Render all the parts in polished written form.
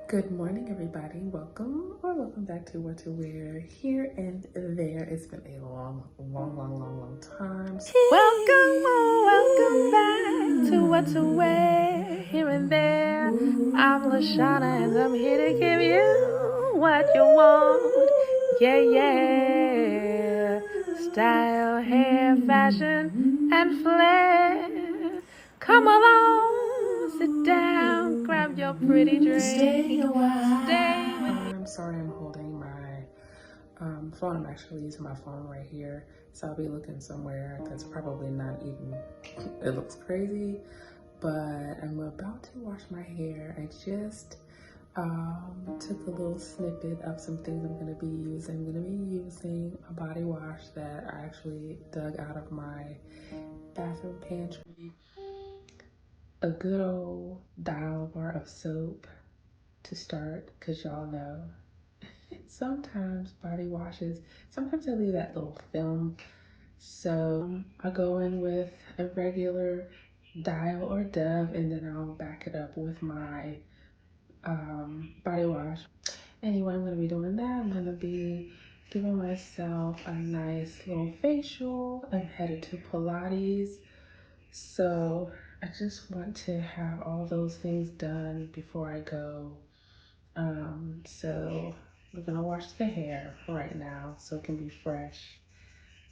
Good morning, everybody. Welcome back to What to Wear here and there. It's been a long time. Welcome back to What to Wear here and there. I'm Lashana and I'm here to give you what you want. Yeah. Style, hair, fashion, and flair. Come along, sit down, grab your pretty drink. Stay a while. Stay with me. I'm sorry I'm holding my phone. I'm actually using my phone right here. So I'll be looking somewhere that's probably not even, it looks crazy, but I'm about to wash my hair. I just took a little snippet of some things I'm going to be using. I'm going to be using a body wash that I actually dug out of my bathroom pantry. A good old dial bar of soap to start, because y'all know sometimes body washes, sometimes they leave that little film. So I go in with a regular Dial or Dove, and then I'll back it up with my body wash. Anyway, I'm going to be doing that. I'm going to be giving myself a nice little facial. I'm headed to Pilates. So I just want to have all those things done before I go. So we're going to wash the hair right now so it can be fresh.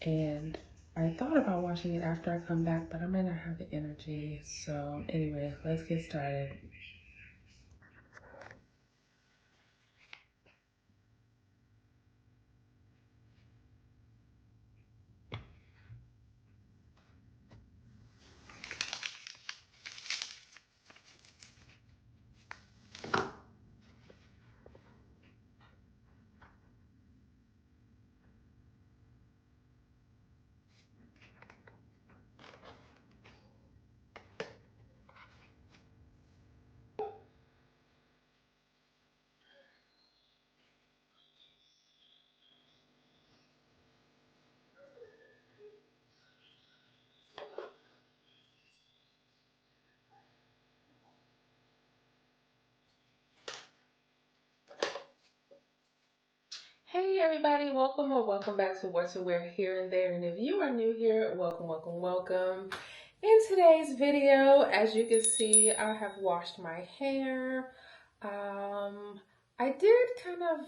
And I thought about washing it after I come back, but I might not have the energy. So anyway, let's get started. Hey everybody, welcome back to What to Wear here and there. And if you are new here, welcome. In today's video, as you can see, I have washed my hair. I did kind of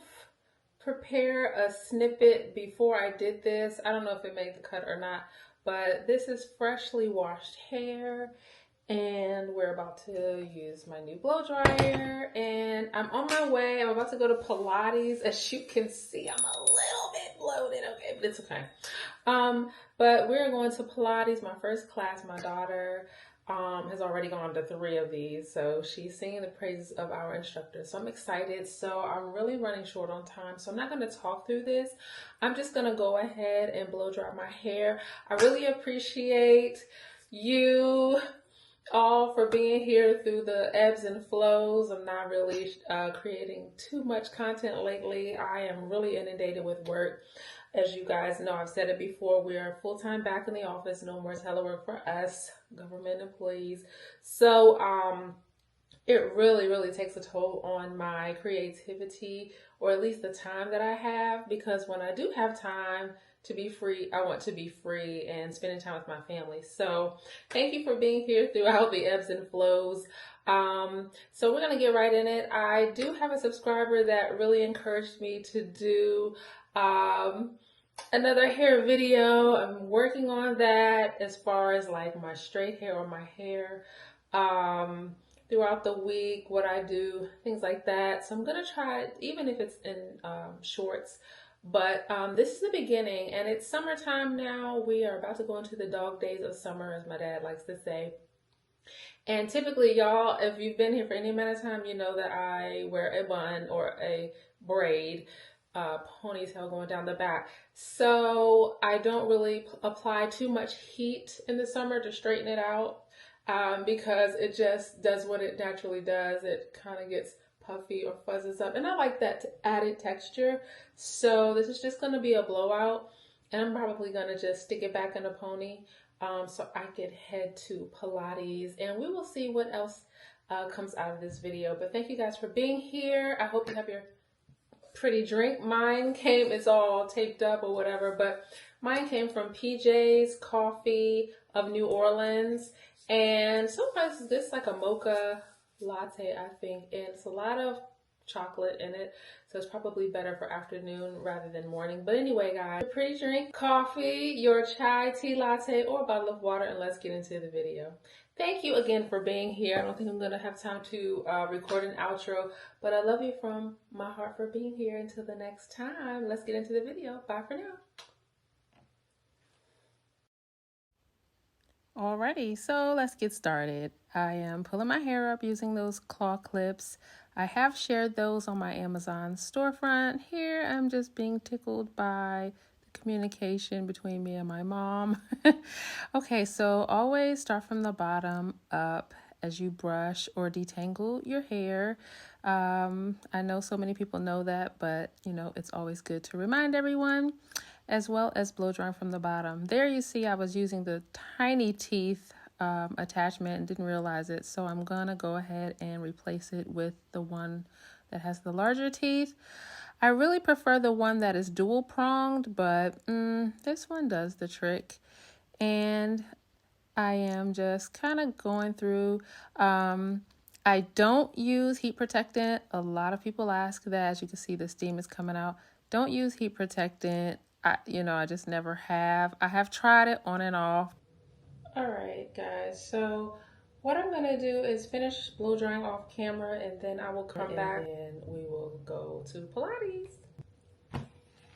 prepare a snippet before I did this. I don't know if it made the cut or not, but this is freshly washed hair. And we're about to use my new blow dryer, and I'm on my way. I'm about to go to Pilates. As you can see, I'm a little bit bloated, okay, but it's okay. But we're going to Pilates, my first class. My daughter has already gone to 3 of these, so she's singing the praises of our instructor. So I'm excited. So I'm really running short on time, so I'm not going to talk through this. I'm just going to go ahead and blow dry my hair. I really appreciate you all for being here through the ebbs and flows. I'm not really creating too much content lately. I am really inundated with work. As you guys know, I've said it before, we are full-time back in the office. No more telework for us, government employees. So it really takes a toll on my creativity, or at least the time that I have, because when I do have time to be free, I want to be free and spending time with my family. So thank you for being here throughout the ebbs and flows. So we're going to get right in it. I do have a subscriber that really encouraged me to do another hair video. I'm working on that as far as like my straight hair or my hair throughout the week, what I do, things like that. So I'm going to try it, even if it's in shorts. But this is the beginning, and it's summertime now. We are about to go into the dog days of summer, as my dad likes to say. And typically, y'all, if you've been here for any amount of time, you know that I wear a bun or a braid, ponytail going down the back. So I don't really apply too much heat in the summer to straighten it out, because it just does what it naturally does. It kind of gets puffy or fuzzes up, and I like that added texture. So this is just going to be a blowout, and I'm probably going to just stick it back in a pony, so I can head to Pilates, and we will see what else comes out of this video. But thank you guys for being here. I hope you have your pretty drink. Mine came, it's all taped up or whatever, but mine came from PJ's Coffee of New Orleans. And sometimes this like a mocha latte, I think, and it's a lot of chocolate in it, so it's probably better for afternoon rather than morning. But anyway, guys, pretty drink, coffee, your chai, tea latte, or a bottle of water, and let's get into the video. Thank you again for being here. I don't think I'm gonna have time to record an outro, but I love you from my heart for being here. Until the next time, let's get into the video. Bye for now. Alrighty, so let's get started. I am pulling my hair up using those claw clips. I have shared those on my Amazon storefront. Here I'm just being tickled by the communication between me and my mom. Okay, so always start from the bottom up as you brush or detangle your hair. I know so many people know that, but it's always good to remind everyone. As well as blow drying from the bottom. There you see I was using the tiny teeth attachment and didn't realize it, so I'm gonna go ahead and replace it with the one that has the larger teeth. I really prefer the one that is dual pronged, but this one does the trick. And I am just kind of going through. I don't use heat protectant. A lot of people ask that. As you can see, the steam is coming out. Don't use heat protectant. I just never have. I have tried it on and off. All right, guys. So what I'm going to do is finish blow drying off camera, and then I will come back and we will go to Pilates.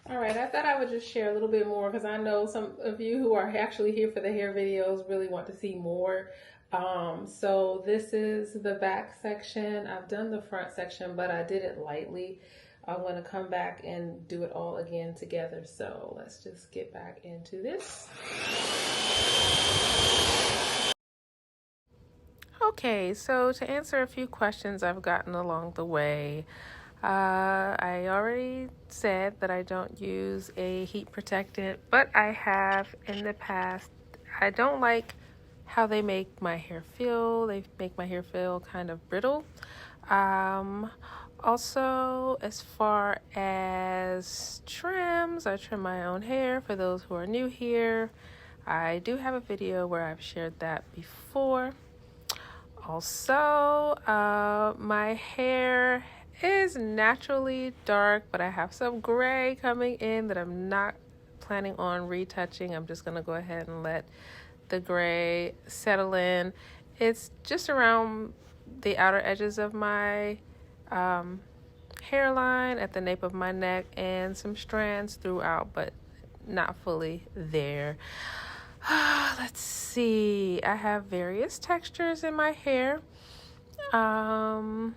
All right, I thought I would just share a little bit more because I know some of you who are actually here for the hair videos really want to see more. So this is the back section. I've done the front section, but I did it lightly. I'm going to come back and do it all again together. So let's just get back into this. Okay, so to answer a few questions I've gotten along the way, I already said that I don't use a heat protectant, but I have in the past. I don't like how they make my hair feel. They make my hair feel kind of brittle. Also, as far as trims, I trim my own hair. For those who are new here, I do have a video where I've shared that before. Also, my hair is naturally dark, but I have some gray coming in that I'm not planning on retouching. I'm just going to go ahead and let the gray settle in. It's just around the outer edges of my hairline, at the nape of my neck, and some strands throughout, but not fully there. Let's see. I have various textures in my hair, but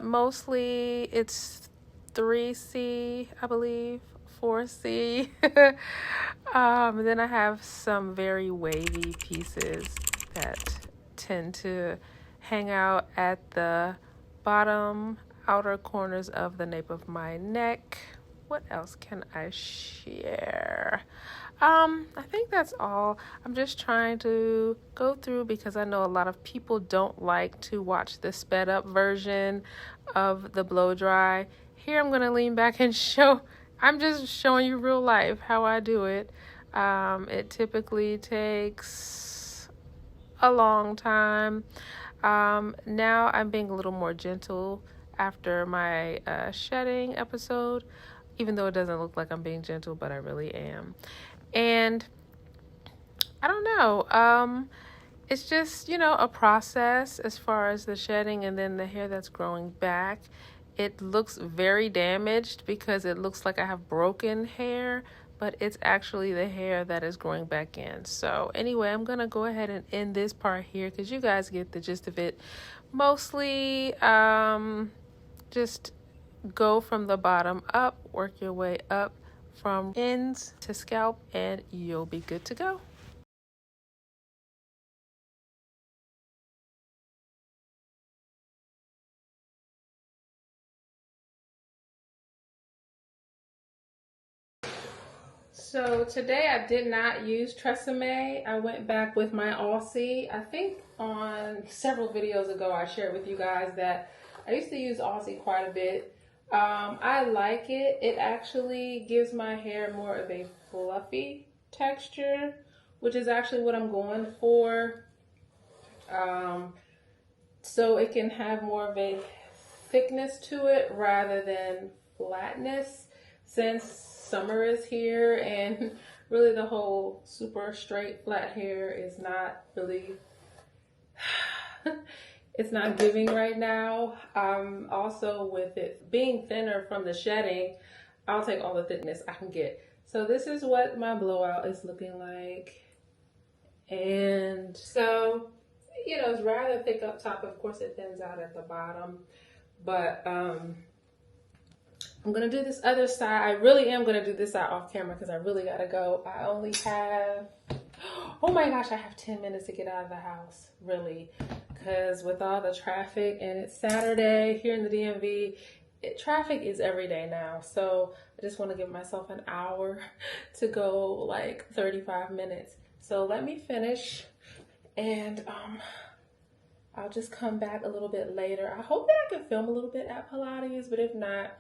mostly it's 3C, I believe, 4C. Then I have some very wavy pieces that tend to hang out at the bottom outer corners of the nape of my neck. What else can I share? I think that's all. I'm just trying to go through because I know a lot of people don't like to watch the sped up version of the blow dry. Here I'm going to lean back and I'm just showing you real life how I do it. It typically takes a long time. Now I'm being a little more gentle after my shedding episode, even though it doesn't look like I'm being gentle, but I really am. And I don't know, it's just, a process as far as the shedding, and then the hair that's growing back. It looks very damaged because it looks like I have broken hair, but it's actually the hair that is growing back in. So anyway, I'm going to go ahead and end this part here because you guys get the gist of it. Mostly just go from the bottom up, work your way up from ends to scalp, and you'll be good to go. So today I did not use Tresemme. I went back with my Aussie. I think on several videos ago I shared with you guys that I used to use Aussie quite a bit. I like it. It actually gives my hair more of a fluffy texture, which is actually what I'm going for. So it can have more of a thickness to it rather than flatness, since summer is here and really the whole super straight flat hair is not really it's not giving right now. Also with it being thinner from the shedding, I'll take all the thickness I can get. So this is what my blowout is looking like. And so, you know, it's rather thick up top. Of course it thins out at the bottom, but I'm gonna do this other side. I really am gonna do this side off camera because I really gotta go. I only have, oh my gosh, I have 10 minutes to get out of the house, really, because with all the traffic, and it's Saturday here in the DMV, traffic is every day now. So I just want to give myself an hour to go, like 35 minutes. So let me finish, and I'll just come back a little bit later. I hope that I can film a little bit at Pilates, but if not,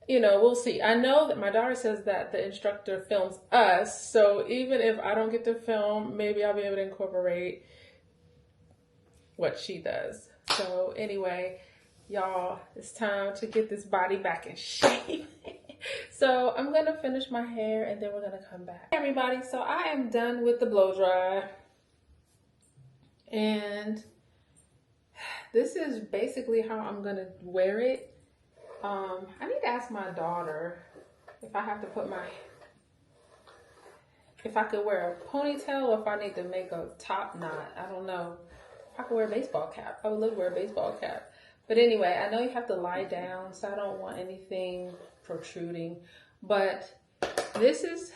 you know, we'll see. I know that my daughter says that the instructor films us, so even if I don't get to film, maybe I'll be able to incorporate what she does. So anyway, y'all, it's time to get this body back in shape. So I'm gonna finish my hair and then we're gonna come back. Hey everybody, so I am done with the blow dry, and this is basically how I'm gonna wear it. I need to ask my daughter if I have to put if I could wear a ponytail or if I need to make a top knot. I don't know. If I could wear a baseball cap, I would love to wear a baseball cap. But anyway, I know you have to lie down, so I don't want anything protruding. But this is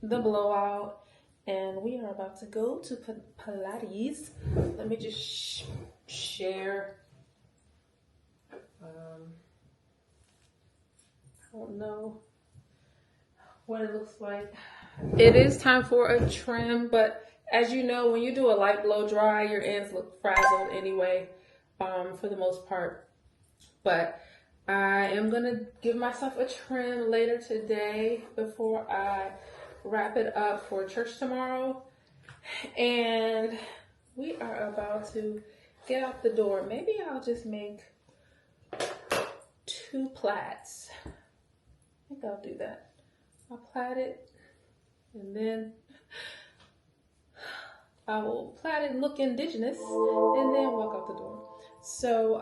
the blowout, and we are about to go to Pilates. Let me just share. I don't know what it looks like. It is time for a trim, but as you know, when you do a light blow dry, your ends look frazzled anyway, for the most part. But I am gonna give myself a trim later today before I wrap it up for church tomorrow. And we are about to get out the door. Maybe I'll just make 2 plaits. I think I'll do that. I'll plait it, and then I will plait it and look indigenous, and then walk out the door. So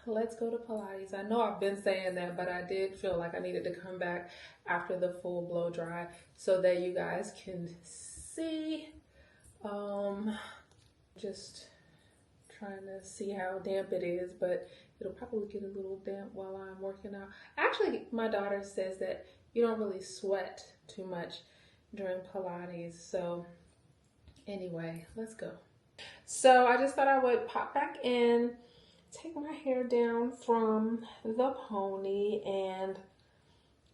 let's go to Pilates. I know I've been saying that, but I did feel like I needed to come back after the full blow dry so that you guys can see. Just trying to see how damp it is, but it'll probably get a little damp while I'm working out. Actually, my daughter says that you don't really sweat too much during Pilates. So anyway, let's go. So I just thought I would pop back in, take my hair down from the pony, and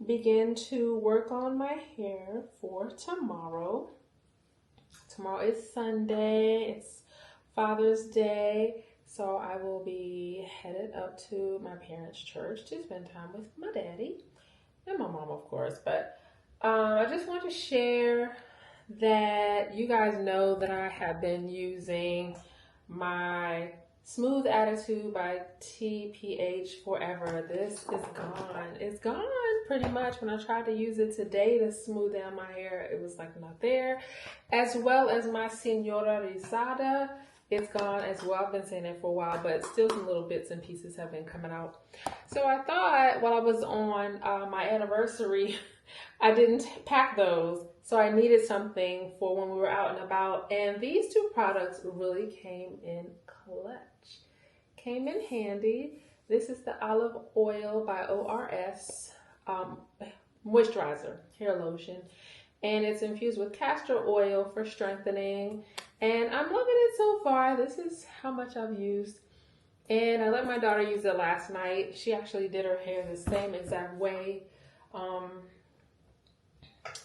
begin to work on my hair for tomorrow. Tomorrow is Sunday. It's Father's Day. So I will be headed up to my parents' church to spend time with my daddy and my mom, of course. But I just want to share that you guys know that I have been using my Smooth Attitude by TPH forever. This is gone. It's gone pretty much. When I tried to use it today to smooth down my hair, it was like not there. As well as my Senora Rizada. It's gone as well. I've been saying it for a while, but still some little bits and pieces have been coming out. So I thought while I was on my anniversary, I didn't pack those. So I needed something for when we were out and about. And these 2 products really came in clutch. Came in handy. This is the olive oil by ORS moisturizer, hair lotion. And it's infused with castor oil for strengthening. And I'm loving it so far. This is how much I've used. And I let my daughter use it last night. She actually did her hair the same exact way.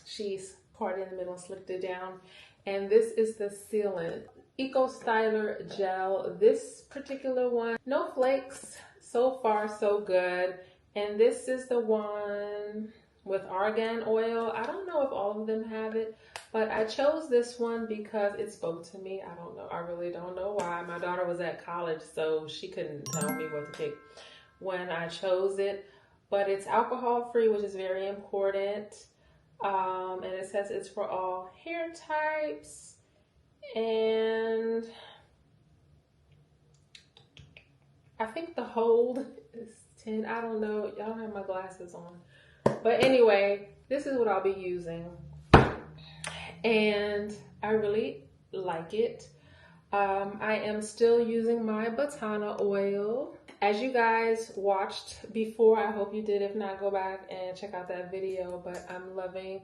She's parted in the middle and slicked it down. And this is the Sealant Eco Styler Gel. This particular one, no flakes. So far, so good. And this is the one with argan oil. I don't know if all of them have it, but I chose this one because it spoke to me. I don't know. I really don't know why. My daughter was at college, so she couldn't tell me what to pick when I chose it. But it's alcohol free, which is very important. And it says it's for all hair types. And I think the hold is 10. I don't know. I don't have my glasses on. But anyway, this is what I'll be using. And I really like it. I am still using my Batana oil. As you guys watched before, I hope you did. If not, go back and check out that video. But I'm loving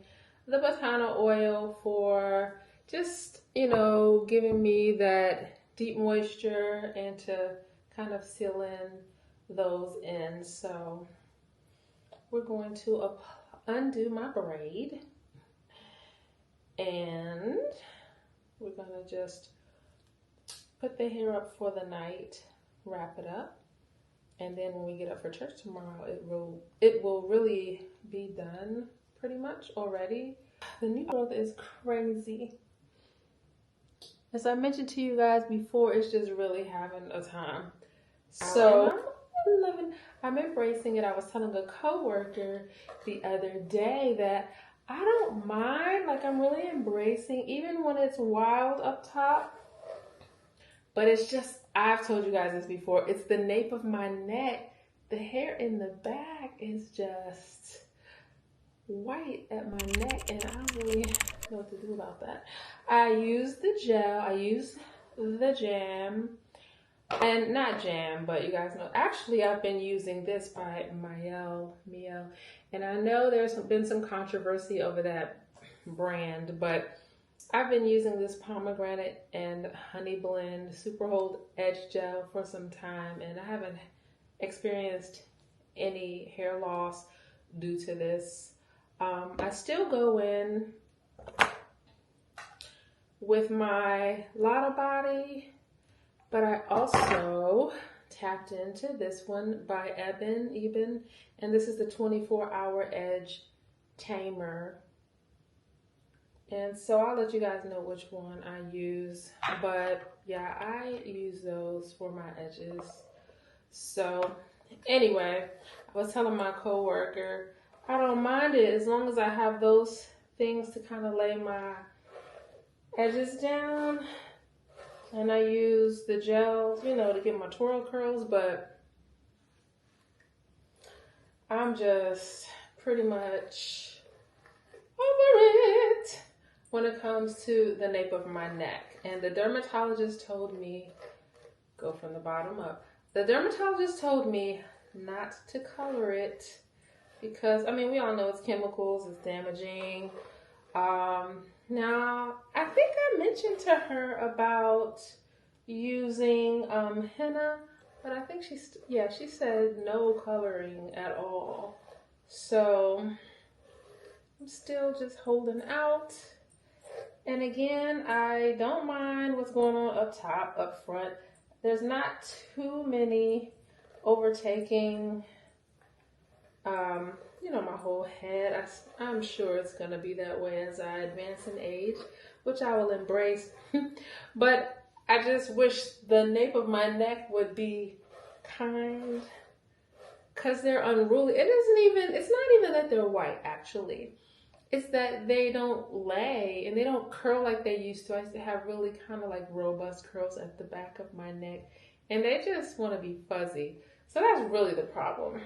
the Batana oil for just, you know, giving me that deep moisture and to kind of seal in those ends. So we're going to undo my braid, and we're gonna just put the hair up for the night, wrap it up, and then when we get up for church tomorrow, it will really be done pretty much already. The new growth is crazy. As I mentioned to you guys before, it's just really having a time. So I'm embracing it. I was telling a coworker the other day that I don't mind, like I'm really embracing, even when it's wild up top. But it's just, I've told you guys this before, it's the nape of my neck. The hair in the back is just white at my neck, and I don't really know what to do about that. I use the gel, I use the jam, and not jam, but you guys know, actually I've been using this by Miel, and I know there's been some controversy over that brand, but I've been using this pomegranate and honey blend super hold edge gel for some time, and I haven't experienced any hair loss due to this. I still go in with my Lotta Body, but I also tapped into this one by Eben, and this is the 24-hour edge tamer. And so I'll let you guys know which one I use, but yeah, I use those for my edges. So anyway, I was telling my coworker, I don't mind it as long as I have those things to kind of lay my edges down. And I use the gels, you know, to get my twirl curls, but I'm just pretty much over it when it comes to the nape of my neck. And the dermatologist told me, go from the bottom up. The dermatologist told me not to color it because, I mean, we all know it's chemicals, it's damaging. Now, I think I mentioned to her about using henna, but I think she said no coloring at all. So I'm still just holding out. And again, I don't mind what's going on up top, up front. There's not too many overtaking, you know, my whole head. I'm sure it's going to be that way as I advance in age, which I will embrace. But I just wish the nape of my neck would be kind, because they're unruly. It's not even that they're white, actually. It's that they don't lay and they don't curl like they used to. I used to have really kind of like robust curls at the back of my neck, and they just want to be fuzzy. So that's really the problem.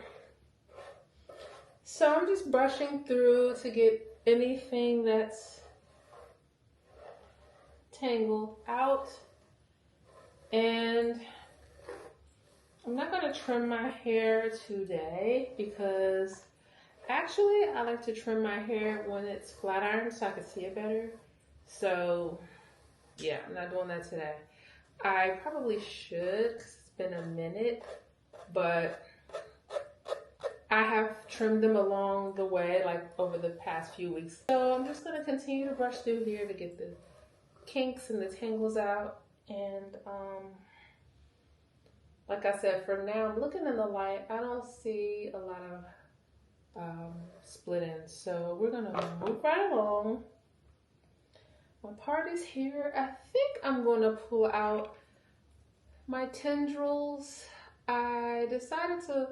So I'm just brushing through to get anything that's tangled out. And I'm not going to trim my hair today because actually I like to trim my hair when it's flat ironed so I can see it better. So yeah, I'm not doing that today. I probably should because it's been a minute, but I have trimmed them along the way, like over the past few weeks. So I'm just gonna continue to brush through here to get the kinks and the tangles out. And like I said, for now, I'm looking in the light. I don't see a lot of split ends. So we're gonna move right along. My part is here. I think I'm gonna pull out my tendrils. I decided to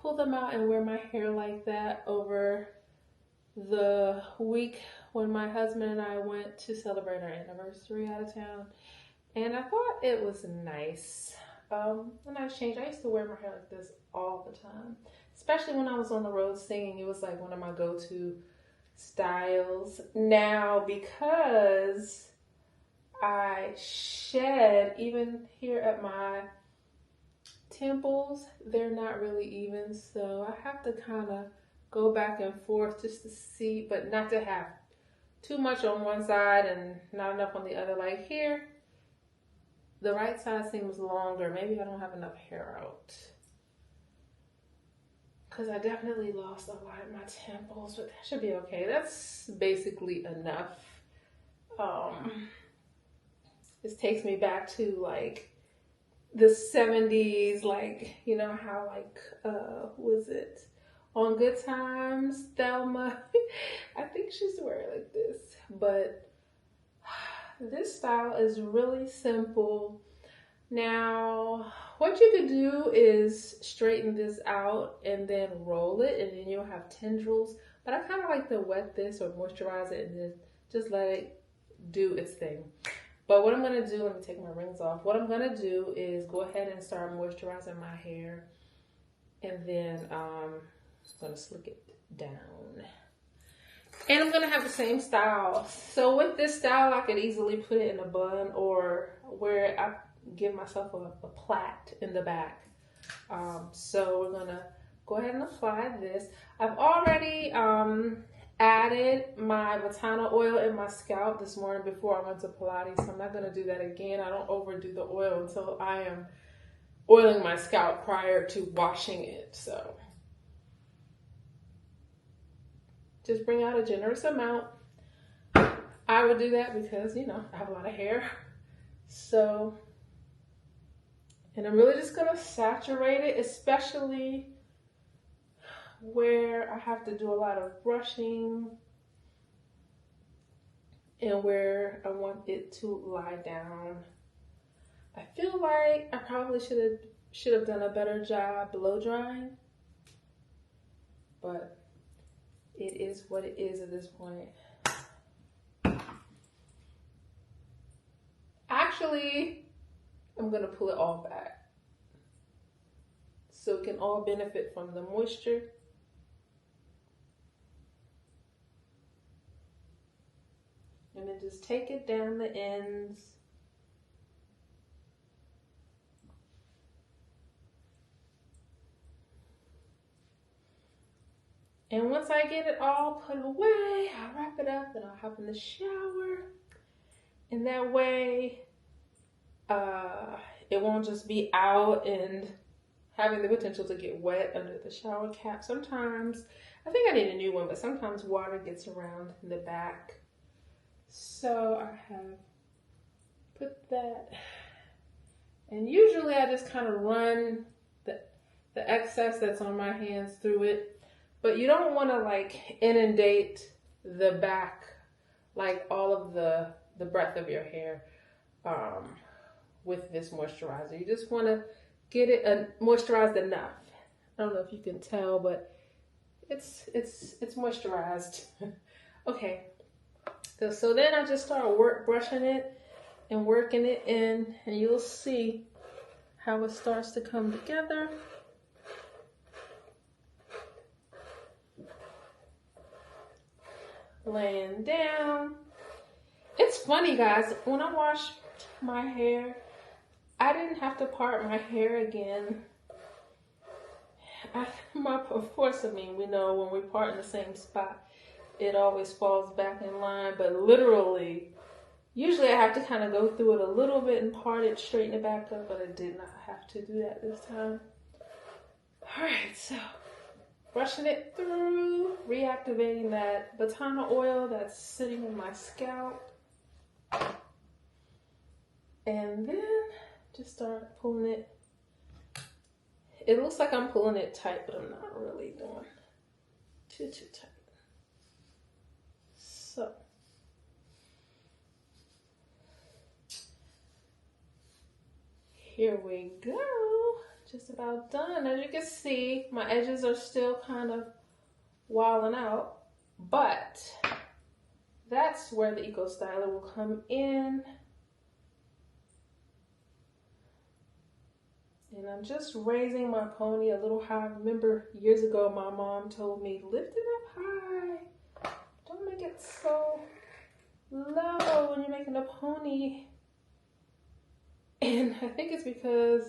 pull them out and wear my hair like that over the week when my husband and I went to celebrate our anniversary out of town. And I thought it was nice. A nice change. I used to wear my hair like this all the time, especially when I was on the road singing. It was like one of my go-to styles. Now, because I shed, even here at my temples, they're not really even, so I have to kind of go back and forth just to see, but not to have too much on one side and not enough on the other. Like here, the right side seems longer. Maybe I don't have enough hair out, because I definitely lost a lot at my temples, but that should be okay. That's basically enough. This takes me back to like the 70s, like, you know how like, was it On Good Times, Thelma? I think she's wearing like this, but this style is really simple. Now, what you could do is straighten this out and then roll it, and then you'll have tendrils, but I kind of like to wet this or moisturize it and then just let it do its thing. But what I'm going to do, let me take my rings off. What I'm going to do is go ahead and start moisturizing my hair. And then I'm going to slick it down. And I'm going to have the same style. So with this style, I could easily put it in a bun or where I give myself a plait in the back. So we're going to go ahead and apply this. I've already added my Botana oil in my scalp this morning before I went to Pilates, so I'm not going to do that again. I don't overdo the oil until I am oiling my scalp prior to washing it. So just bring out a generous amount. I would do that because, you know, I have a lot of hair. So, and I'm really just going to saturate it, especially where I have to do a lot of brushing and where I want it to lie down. I feel like I probably should have done a better job blow drying, but it is what it is at this point. Actually, I'm gonna pull it all back so it can all benefit from the moisture. And then just take it down the ends. And once I get it all put away, I'll wrap it up and I'll hop in the shower. And that way, it won't just be out and having the potential to get wet under the shower cap. Sometimes, I think I need a new one, but sometimes water gets around in the back. So I have put that, and usually I just kind of run the excess that's on my hands through it, but you don't want to like inundate the back, like all of the breadth of your hair with this moisturizer. You just want to get it moisturized enough. I don't know if you can tell, but it's moisturized. Okay. So then I just start brushing it and working it in, and you'll see how it starts to come together. Laying down. It's funny, guys, when I washed my hair, I didn't have to part my hair again. Of course, I mean, we know when we part in the same spot, it always falls back in line, but literally, usually I have to kind of go through it a little bit and part it, straighten it back up, but I did not have to do that this time. All right, so brushing it through, reactivating that batana oil that's sitting in my scalp. And then just start pulling it. It looks like I'm pulling it tight, but I'm not really doing too tight. So here we go. Just about done. As you can see, my edges are still kind of wilding out, but that's where the Eco Styler will come in. And I'm just raising my pony a little high. Remember years ago, my mom told me, lift it up high. Don't make it so low when you're making a pony. And I think it's because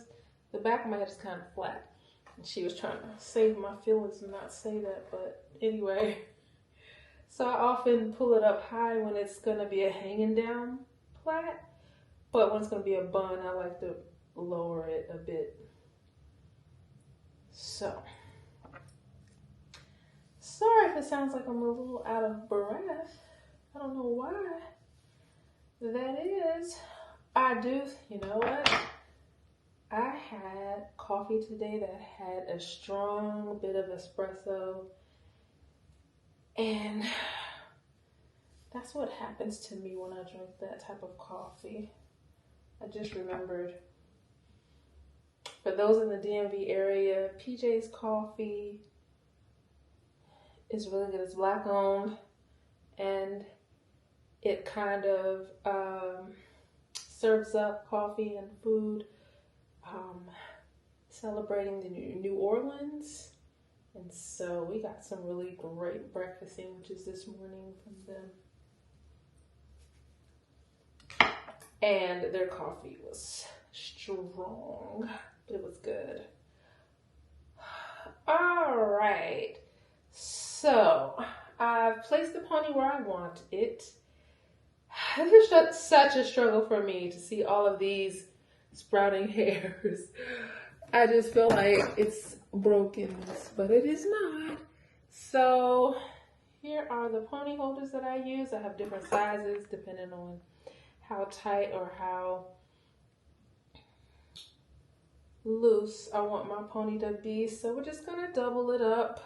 the back of my head is kind of flat. And she was trying to save my feelings and not say that, but anyway. So I often pull it up high when it's gonna be a hanging down plait. But when it's gonna be a bun, I like to lower it a bit. So, sorry if it sounds like I'm a little out of breath. I don't know why that is. You know what? I had coffee today that had a strong bit of espresso, and that's what happens to me when I drink that type of coffee. I just remembered, for those in the DMV area, PJ's Coffee is really good. It's Black owned, and it kind of serves up coffee and food, celebrating the New Orleans. And so we got some really great breakfast sandwiches this morning from them. And their coffee was strong, but it was good. All right. So I've placed the pony where I want it. This is such a struggle for me to see all of these sprouting hairs. I just feel like it's broken, but it is not. So here are the pony holders that I use. I have different sizes depending on how tight or how loose I want my pony to be. So we're just gonna double it up.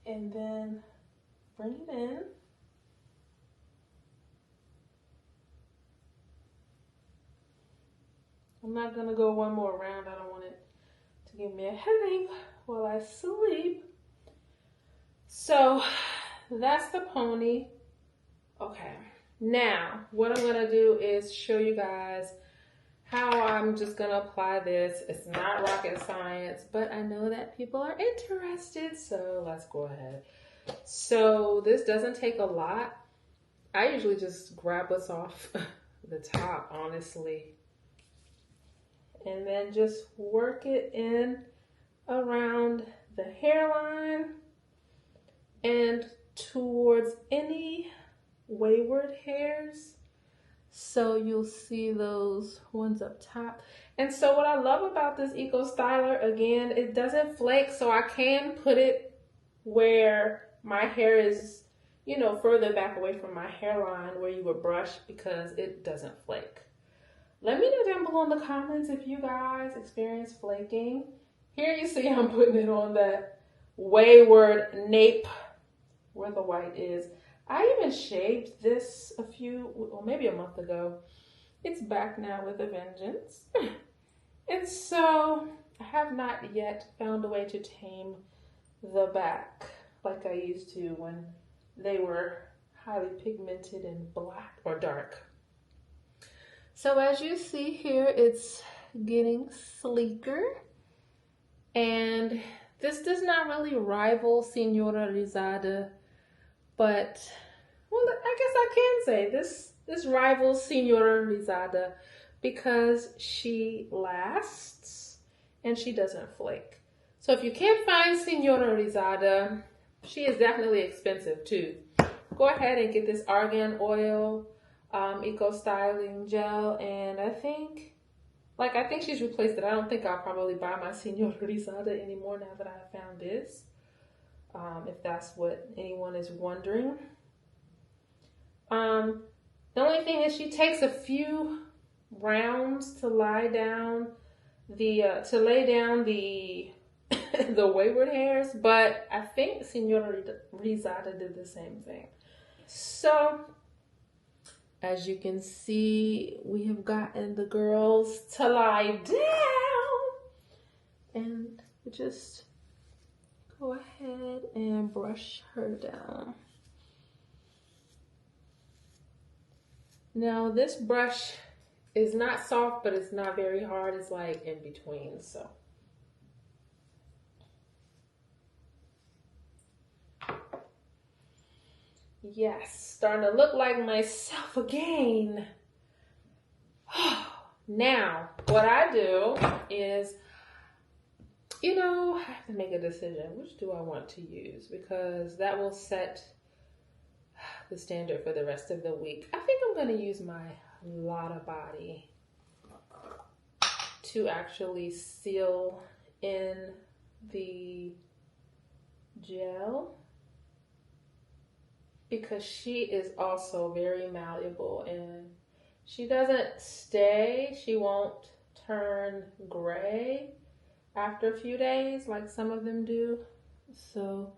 And then bring it in. I'm not gonna go one more round. I don't want it to give me a headache while I sleep. So that's the pony. Okay, now what I'm gonna do is show you guys how I'm just gonna apply this. It's not rocket science, but I know that people are interested, so let's go ahead. So this doesn't take a lot. I usually just grab what's off the top, honestly, and then just work it in around the hairline and towards any wayward hairs. So you'll see those ones up top. And so what I love about this Eco Styler, again, it doesn't flake, so I can put it where my hair is, you know, further back away from my hairline where you would brush, because it doesn't flake. Let me know down below in the comments if you guys experience flaking. Here you see I'm putting it on that wayward nape where the white is. I even shaved this maybe a month ago. It's back now with a vengeance. And so I have not yet found a way to tame the back like I used to when they were highly pigmented and black or dark. So as you see here, it's getting sleeker. And this does not really rival Senora Rizada, but, well, I guess I can say this rivals Senora Rizada because she lasts and she doesn't flake. So if you can't find Senora Rizada, she is definitely expensive too. Go ahead and get this argan oil, Eco Styling Gel, and I think Like, I think she's replaced it. I don't think I'll probably buy my Senora Rizada anymore now that I have found this. If that's what anyone is wondering. The only thing is she takes a few rounds to lay down the the wayward hairs, but I think Senora Rizada did the same thing. So, as you can see, we have gotten the girls to lie down, and just go ahead and brush her down. Now, this brush is not soft, but it's not very hard. It's like in between, so. Yes, starting to look like myself again. Now, what I do is, I have to make a decision. Which do I want to use? Because that will set the standard for the rest of the week. I think I'm going to use my Lotta Body to actually seal in the gel, because she is also very malleable and she doesn't stay. She won't turn gray after a few days like some of them do. So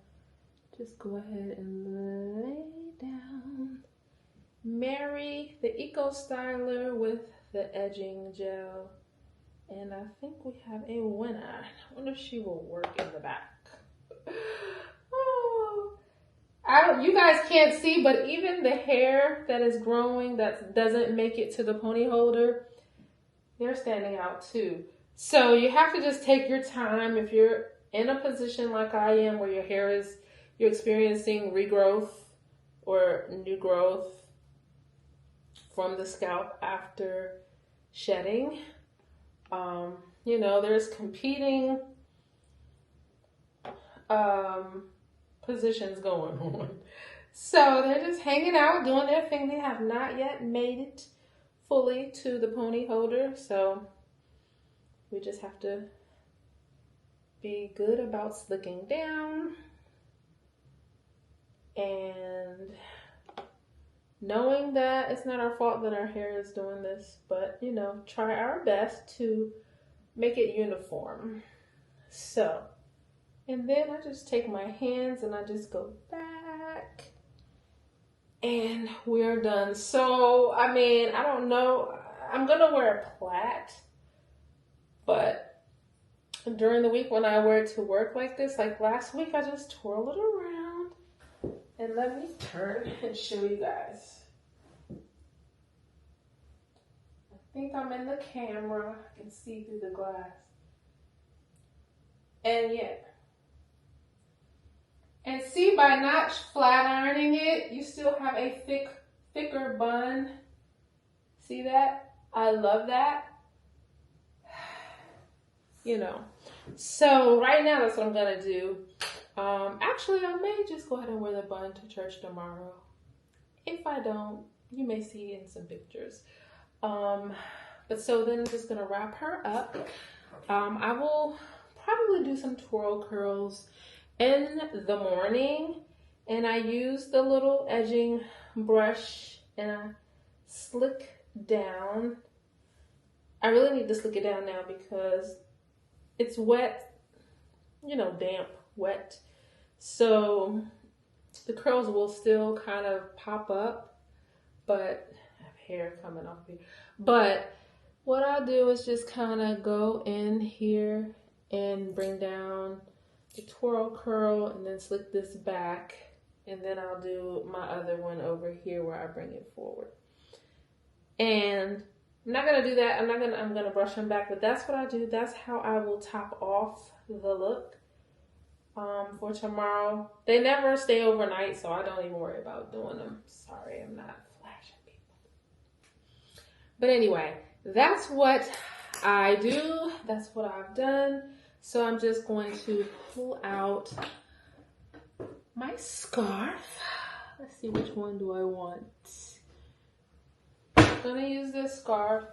just go ahead and lay down. Marry the Eco Styler with the edging gel. And I think we have a winner. I wonder if she will work in the back. You guys can't see, but even the hair that is growing that doesn't make it to the pony holder, they're standing out too. So you have to just take your time. If you're in a position like I am where you're experiencing regrowth or new growth from the scalp after shedding, there's competing positions going on. So they're just hanging out, doing their thing. They have not yet made it fully to the pony holder. So we just have to be good about slicking down and knowing that it's not our fault that our hair is doing this, but try our best to make it uniform. So, and then I just take my hands and I just go back and we're done. So, I don't know. I'm going to wear a plait, but during the week when I wear it to work like this, like last week, I just twirl it around. And let me turn and show you guys. I think I'm in the camera. I can see through the glass. And yeah. And see, by not flat ironing it, you still have a thicker bun. See that? I love that. So right now that's what I'm gonna do. Actually, I may just go ahead and wear the bun to church tomorrow. If I don't, you may see it in some pictures. But so then I'm just gonna wrap her up. I will probably do some twirl curls in the morning, and I use the little edging brush and I slick down. I really need to slick it down now because it's wet, damp, wet. So the curls will still kind of pop up, but I have hair coming off here. But what I'll do is just kind of go in here and bring down the twirl curl and then slick this back. And then I'll do my other one over here where I bring it forward. And I'm not going to do that. I'm going to brush them back, but that's what I do. That's how I will top off the look for tomorrow. They never stay overnight, so I don't even worry about doing them. Sorry, I'm not flashing people. But anyway, that's what I do. That's what I've done. So I'm just going to pull out my scarf. Let's see, which one do I want? I'm going to use this scarf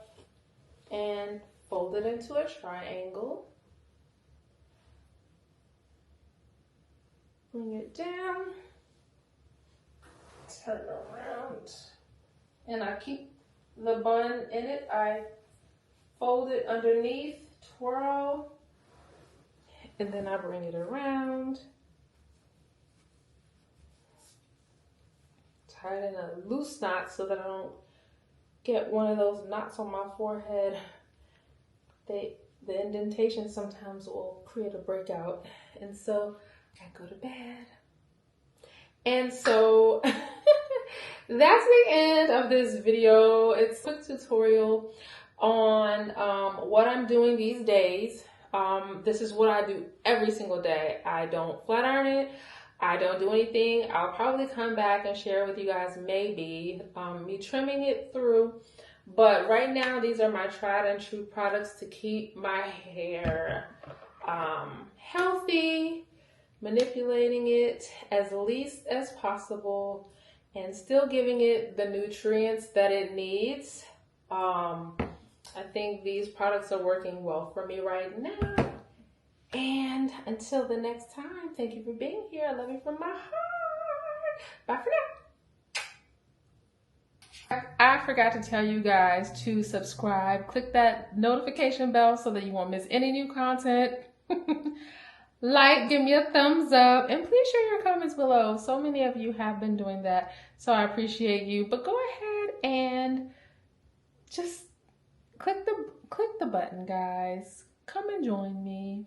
and fold fold it into a triangle. Bring it down, turn it around, and I keep the bun in it. I fold it underneath, twirl, and then I bring it around, tie it in a loose knot so that I don't get one of those knots on my forehead. The indentation sometimes will create a breakout, and so I go to bed. And so that's the end of this video. It's a quick tutorial on what I'm doing these days. This is what I do every single day. I don't flat iron it. I don't do anything. I'll probably come back and share with you guys maybe me trimming it through. But right now, these are my tried and true products to keep my hair healthy, manipulating it as least as possible, and still giving it the nutrients that it needs. I think these products are working well for me right now. And until the next time, thank you for being here. I love you from my heart. Bye for now. I forgot to tell you guys to subscribe. Click that notification bell so that you won't miss any new content. Like, give me a thumbs up, and please share your comments below. So many of you have been doing that, so I appreciate you. But go ahead and just click the button, guys. Come and join me.